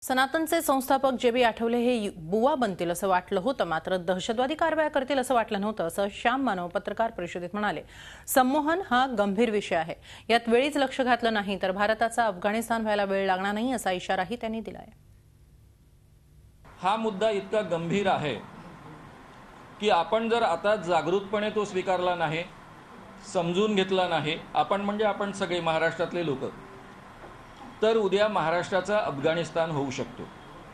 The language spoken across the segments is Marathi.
सनातनचे संस्थापक जे.बी. आठवले हे बुवा बनतील असं वाटलं होतं, मात्र दहशतवादी कारवाया करतील असं वाटलं नव्हतं, असं श्याम मानव पत्रकार परिषदेत म्हणाले. संमोहन हा गंभीर विषय आहे. यात वेळीच लक्ष घातलं नाही तर भारताचा अफगाणिस्तान व्हायला वेळ लागणार नाही असा इशाराही त्यांनी दिलाय. हा मुद्दा इतका गंभीर आहे की आपण जर आता जागृतपणे तो स्वीकारला नाही, समजून घेतला नाही, आपण म्हणजे आपण सगळे महाराष्ट्रातले लोक, तर उद्या महाराष्ट्राचा अफगाणिस्तान होऊ शकतो.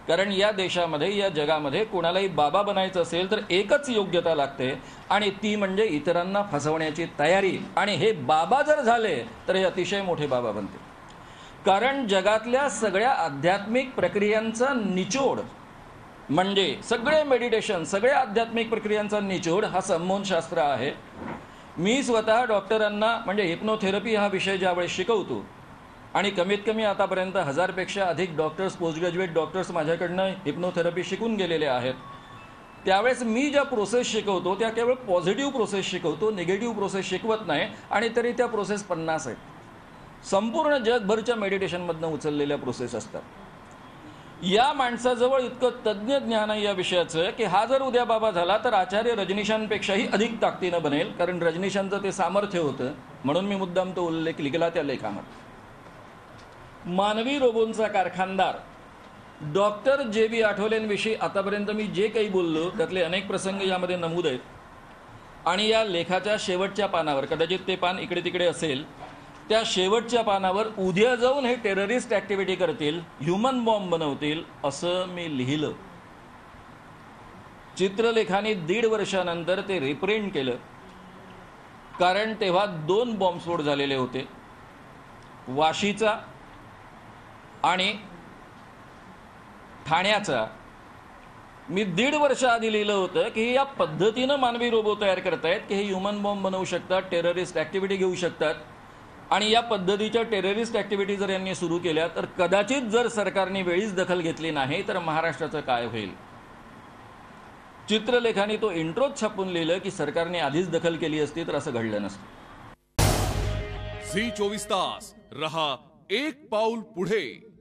कारण या देशामध्ये, या जगामध्ये कोणालाही बाबा बनायचं असेल तर एकच योग्यता लागते आणि ती म्हणजे इतरांना फसवण्याची तयारी. आणि हे बाबा जर झाले तर हे अतिशय मोठे बाबा बनते. कारण जगातल्या सगळ्या आध्यात्मिक प्रक्रियांचा निचोड म्हणजे सगळे मेडिटेशन, सगळ्या आध्यात्मिक प्रक्रियांचा निचोड हा संमोहन शास्त्र आहे. मी स्वतः डॉक्टरांना म्हणजे हिप्नोथेरपी हा विषय ज्यावेळेस शिकवतो आणि कमीत कमी आतापर्यंत 1000 पेक्षा अधिक डॉक्टर्स, पोस्ट ग्रॅज्युएट डॉक्टर्स माझ्याकडनं हिप्नोथेरपी शिकून गेलेले आहेत, त्यावेळेस मी ज्या प्रोसेस शिकवतो त्या केवळ पॉझिटिव्ह प्रोसेस शिकवतो, निगेटिव्ह प्रोसेस शिकवत नाही. आणि तरी त्या प्रोसेस 50 आहेत. संपूर्ण जगभरच्या मेडिटेशनमधनं उचललेल्या प्रोसेस असतात. या माणसाजवळ इतकं तज्ज्ञ ज्ञान आहे या विषयाचं की हा जर उद्या बाबा झाला तर आचार्य रजनीशांपेक्षाही अधिक ताकदीनं बनेल. कारण रजनीशांचं ते सामर्थ्य होतं, म्हणून मी मुद्दाम तो उल्लेख लिहिला त्या लेखामध्ये. मानवी रोबोंचा कारखानदार डॉक्टर जे.बी. आठवलेंविषयी आतापर्यंत मी जे काही बोललो त्यातले अनेक प्रसंग यामध्ये नमूद आहेत. आणि या लेखाच्या शेवटच्या पानावर, कदाचित ते पान इकडे तिकडे असेल, त्या शेवटच्या पानावर उद्या जाऊन हे टेररिस्ट ॲक्टिव्हिटी करतील, ह्युमन बॉम्ब बनवतील असं मी लिहिलं. चित्रलेखाने 1.5 वर्षानंतर ते रिप्रिंट केलं. कारण तेव्हा 2 बॉम्बस्फोट झालेले होते, वाशीचा आणि ठाण्याचा. मी 1.5 वर्ष आधी लिहिलं होतं की या पद्धतीनं मानवी रोबो तयार करतायत की हे ह्युमन बॉम्ब बनवू शकतात, टेररिस्ट ॲक्टिव्हिटी घेऊ शकतात. आणि या पद्धतीच्या टेररिस्ट ॲक्टिव्हिटी जर यांनी सुरू केल्या तर कदाचित जर सरकारने वेळीच दखल घेतली नाही तर महाराष्ट्राचं काय होईल. चित्रलेखाने तो इंट्रोच छापून लिहिलं की सरकारने आधीच दखल केली असती तर असं घडलं नसतं. झी 24 तास रहा एक पाऊल पुढे.